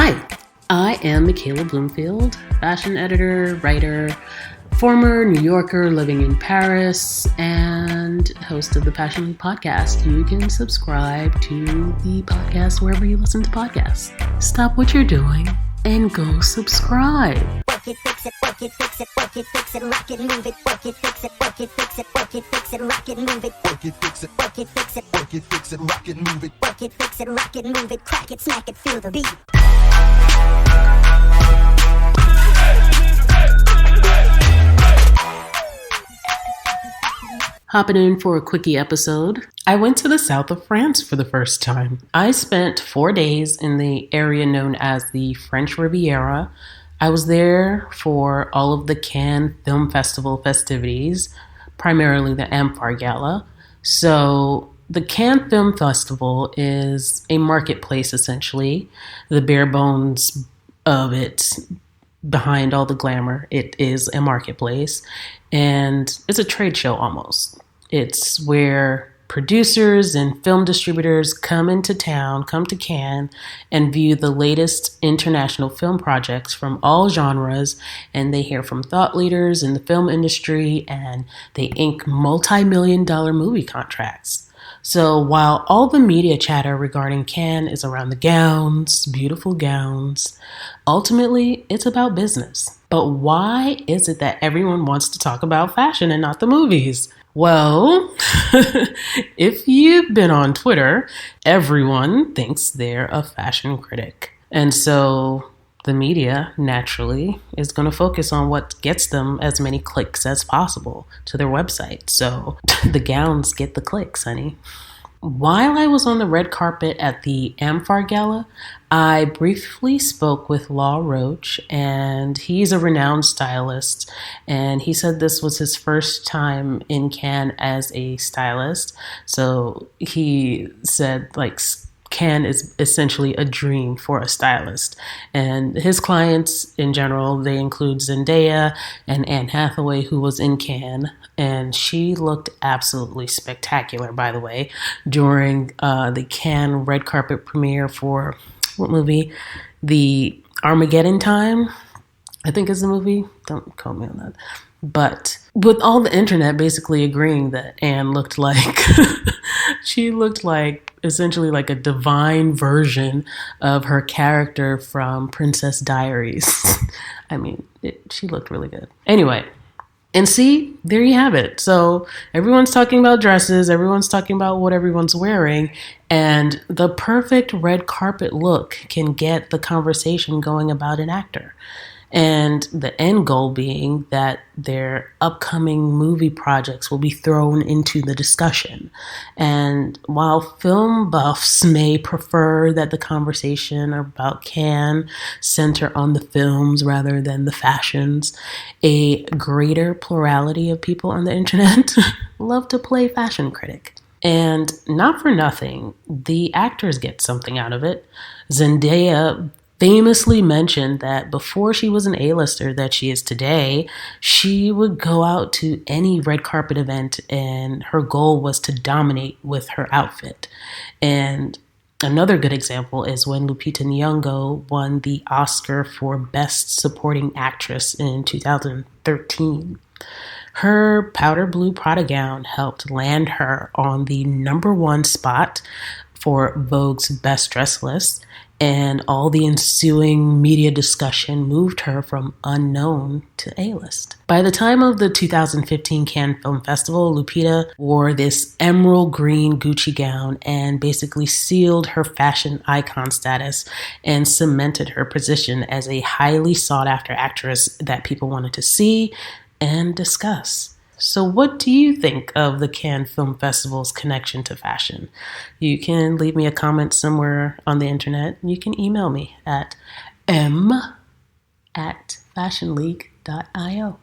Hi, I am Michaela Bloomfield, fashion editor, writer, former New Yorker living in Paris, and host of the Fashion Week podcast. You can subscribe to the podcast wherever you listen to podcasts. Stop what you're doing and go subscribe. Work it, fix it, rock it, move it. Work it, fix it, rock it, move it. Work it, fix it, rock it, move it. Work it, fix it, rock it, move it. Crack it, smack it, feel the beat. Hopping in for a quickie episode. I went to the south of France for the first time. I spent 4 days in the area known as the French Riviera. I was there for all of the Cannes Film Festival festivities, primarily the Amphar Gala. So the Cannes Film Festival is a marketplace, essentially. The bare bones of it, behind all the glamour, it is a marketplace. And it's a trade show almost. It's where producers and film distributors come to Cannes, and view the latest international film projects from all genres, and they hear from thought leaders in the film industry, and they ink multi-million-dollar movie contracts. So while all the media chatter regarding Cannes is around the gowns, beautiful gowns, ultimately it's about business. But why is it that everyone wants to talk about fashion and not the movies? Well, if you've been on Twitter, everyone thinks they're a fashion critic. And so the media, naturally, is going to focus on what gets them as many clicks as possible to their website. So the gowns get the clicks, honey. While I was on the red carpet at the Amphar Gala, I briefly spoke with Law Roach, and he's a renowned stylist, and he said this was his first time in Cannes as a stylist. So he said, Cannes is essentially a dream for a stylist. And his clients in general, they include Zendaya and Anne Hathaway, who was in Cannes. And she looked absolutely spectacular, by the way, during the Cannes red carpet premiere for what movie? The Armageddon Time, I think is the movie. Don't quote me on that. But with all the internet basically agreeing that Anne looked like, she looked like essentially like a divine version of her character from Princess Diaries. I mean, she looked really good. Anyway, and see, there you have it. So everyone's talking about dresses, everyone's talking about what everyone's wearing, and the perfect red carpet look can get the conversation going about an actor. And the end goal being that their upcoming movie projects will be thrown into the discussion. And while film buffs may prefer that the conversation about Cannes center on the films rather than the fashions, a greater plurality of people on the internet love to play fashion critic. And not for nothing, the actors get something out of it. Zendaya famously mentioned that before she was an A-lister that she is today, she would go out to any red carpet event and her goal was to dominate with her outfit. And another good example is when Lupita Nyong'o won the Oscar for Best Supporting Actress in 2013. Her powder blue Prada gown helped land her on the #1 spot for Vogue's Best Dress list, and all the ensuing media discussion moved her from unknown to A-list. By the time of the 2015 Cannes Film Festival, Lupita wore this emerald green Gucci gown and basically sealed her fashion icon status and cemented her position as a highly sought-after actress that people wanted to see and discuss. So what do you think of the Cannes Film Festival's connection to fashion? You can leave me a comment somewhere on the internet. You can email me at m@fashionleague.io.